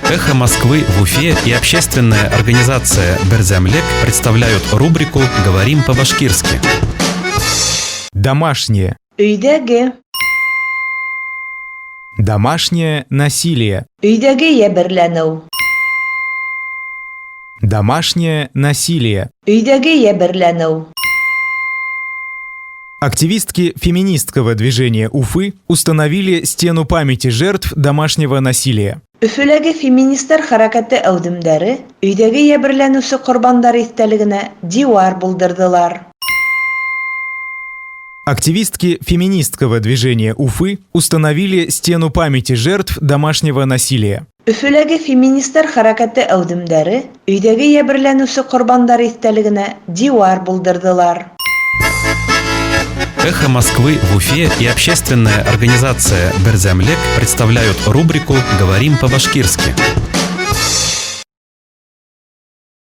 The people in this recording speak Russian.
«Эхо Москвы» в Уфе и общественная организация «Берзямлек» представляют рубрику «Говорим по-башкирски». Домашнее. Өйдәге. Домашнее насилие. Өйдәге яберләнеү. Домашнее насилие. Өйдәге яберләнеү. Активистки феминистского движения Уфы установили стену памяти жертв домашнего насилия. Өфөләге феминисттар хәрәкәте әүдемдәре өйдәге яберләнүсе корбандар истәлегенә дивар булдырдылар. Активистки феминистского движения Уфы установили стену памяти жертв домашнего насилия. Өфөләге феминисттар хәрәкәте әүдемдәре өйдәге яберләнүсе корбандар истәлегенә дивар булдырдылар. «Эхо Москвы» в Уфе и общественная организация «Берзямлек» представляют рубрику «Говорим по-башкирски».